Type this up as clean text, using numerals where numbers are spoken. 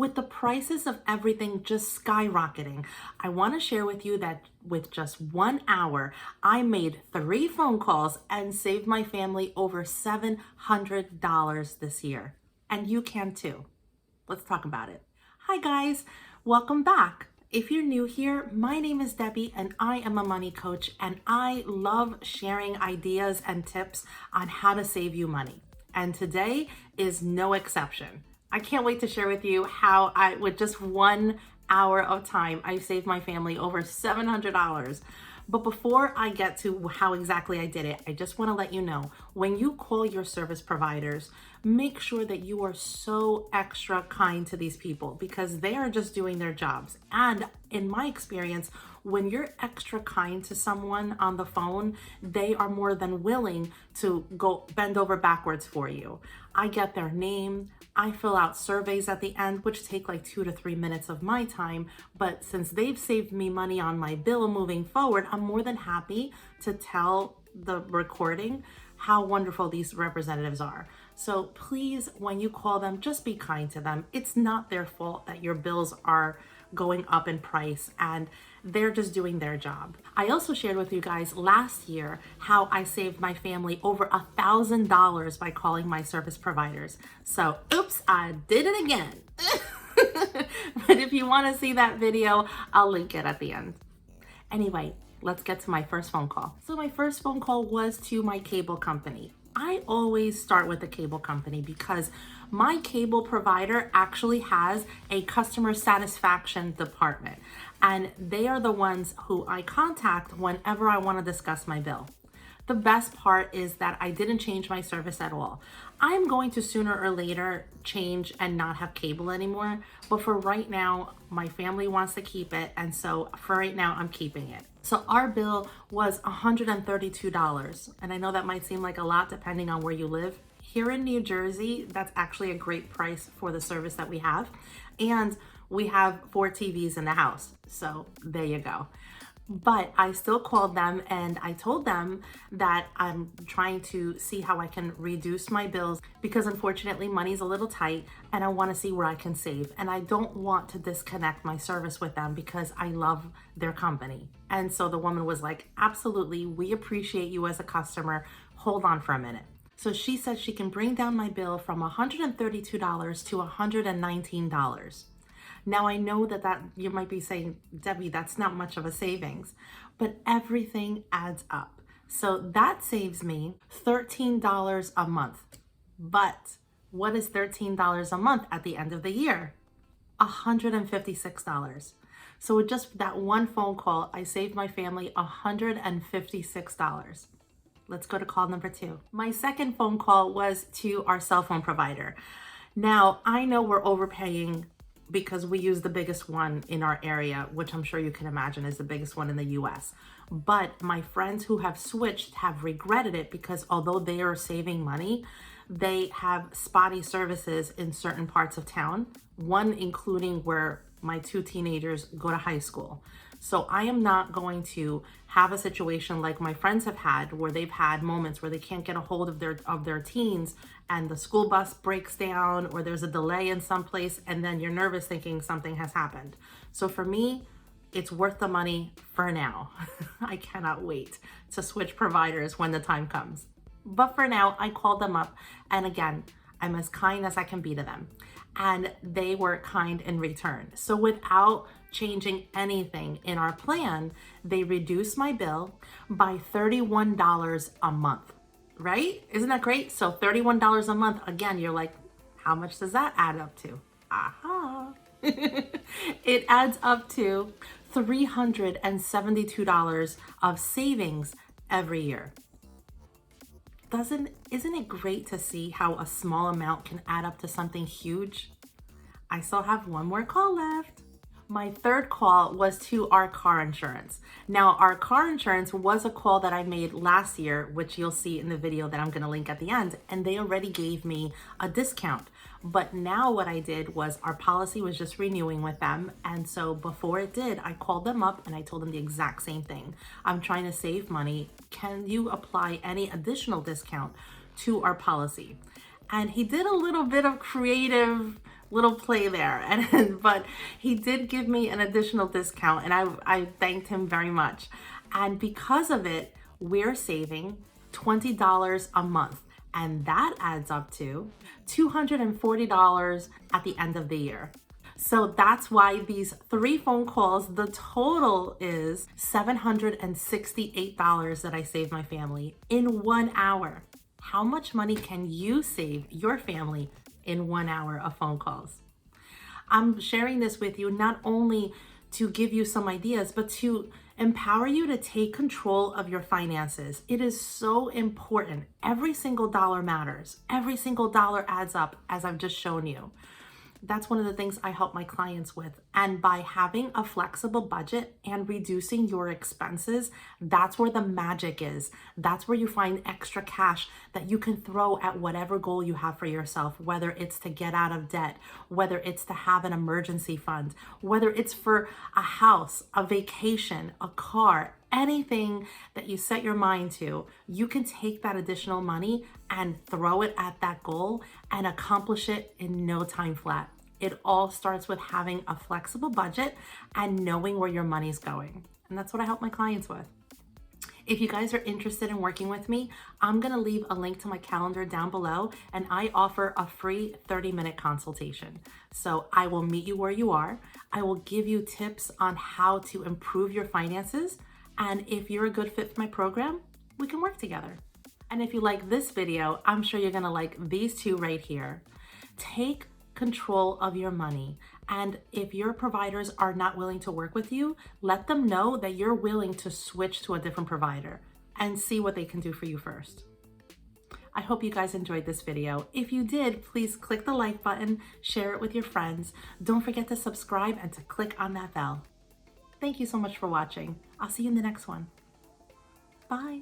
With the prices of everything just skyrocketing, I want to share with you that with just 1 hour, I made 3 phone calls and saved my family over $700 this year. And you can too. Let's talk about it. Hi guys, welcome back. If you're new here, my name is Debbie and I am a money coach, and I love sharing ideas and tips on how to save you money. And today is no exception. I can't wait to share with you how with just 1 hour of time, I saved my family over $700. But before I get to how exactly I did it, I just want to let you know, when you call your service providers, make sure that you are so extra kind to these people because they are just doing their jobs. And in my experience, when you're extra kind to someone on the phone, they are more than willing to go bend over backwards for you. I get their name. I fill out surveys at the end, which take like 2 to 3 minutes of my time. But since they've saved me money on my bill moving forward, I'm more than happy to tell the recording how wonderful these representatives are. So please, when you call them, just be kind to them. It's not their fault that your bills are going up in price, and they're just doing their job. I also shared with you guys last year how I saved my family over $1,000 by calling my service providers. So oops, I did it again. But if you want to see that video, I'll link it at the end. Anyway, let's get to my first phone call. So my first phone call was to my cable company. I always start with the cable company because my cable provider actually has a customer satisfaction department, and they are the ones who I contact whenever I want to discuss my bill. The best part is that I didn't change my service at all. I'm going to sooner or later change and not have cable anymore, but for right now, my family wants to keep it, and so for right now, I'm keeping it. So our bill was $132, and I know that might seem like a lot depending on where you live. Here in New Jersey, that's actually a great price for the service that we have, and we have 4 TVs in the house, so there you go. But I still called them and I told them that I'm trying to see how I can reduce my bills because unfortunately money's a little tight and I want to see where I can save. And I don't want to disconnect my service with them because I love their company. And so the woman was like, absolutely, we appreciate you as a customer. Hold on for a minute. So she said she can bring down my bill from $132 to $119. Now I know that you might be saying, Debbie, that's not much of a savings, but everything adds up. So that saves me $13 a month. But what is $13 a month at the end of the year? $156. So with just that one phone call, I saved my family $156. Let's go to call number 2. My second phone call was to our cell phone provider. Now I know we're overpaying because we use the biggest one in our area, which I'm sure you can imagine is the biggest one in the US. But my friends who have switched have regretted it because although they are saving money, they have spotty services in certain parts of town, one including where my 2 teenagers go to high school. So I am not going to have a situation like my friends have had where they've had moments where they can't get a hold of their teens and the school bus breaks down or there's a delay in some place and then you're nervous thinking something has happened. So for me, it's worth the money for now. I cannot wait to switch providers when the time comes. But for now, I called them up, and again, I'm as kind as I can be to them. And they were kind in return. So without changing anything in our plan, they reduced my bill by $31 a month, right? Isn't that great? So $31 a month, again, you're like, how much does that add up to? Aha. It adds up to $372 of savings every year. Isn't it great to see how a small amount can add up to something huge? I still have one more call left. My third call was to our car insurance. Now, our car insurance was a call that I made last year, which you'll see in the video that I'm going to link at the end, and they already gave me a discount. But now what I did was our policy was just renewing with them. And so before it did, I called them up and I told them the exact same thing. I'm trying to save money. Can you apply any additional discount to our policy? And he did a little bit of creative little play there. And but he did give me an additional discount, and I thanked him very much. And because of it, we're saving $20 a month. And that adds up to $240 at the end of the year. So that's why these 3 phone calls, the total is $768 that I saved my family in 1 hour. How much money can you save your family in 1 hour of phone calls? I'm sharing this with you not only to give you some ideas, but to empower you to take control of your finances. It is so important. Every single dollar matters. Every single dollar adds up, as I've just shown you. That's one of the things I help my clients with. And by having a flexible budget and reducing your expenses, that's where the magic is. That's where you find extra cash that you can throw at whatever goal you have for yourself, whether it's to get out of debt, whether it's to have an emergency fund, whether it's for a house, a vacation, a car, anything that you set your mind to, you can take that additional money and throw it at that goal and accomplish it in no time flat. It all starts with having a flexible budget and knowing where your money's going. And that's what I help my clients with. If you guys are interested in working with me, I'm gonna leave a link to my calendar down below, and I offer a free 30-minute consultation. So I will meet you where you are. I will give you tips on how to improve your finances. And if you're a good fit for my program, we can work together. And if you like this video, I'm sure you're gonna like these 2 right here. Take control of your money. And if your providers are not willing to work with you, let them know that you're willing to switch to a different provider and see what they can do for you first. I hope you guys enjoyed this video. If you did, please click the like button, share it with your friends. Don't forget to subscribe and to click on that bell. Thank you so much for watching. I'll see you in the next one. Bye.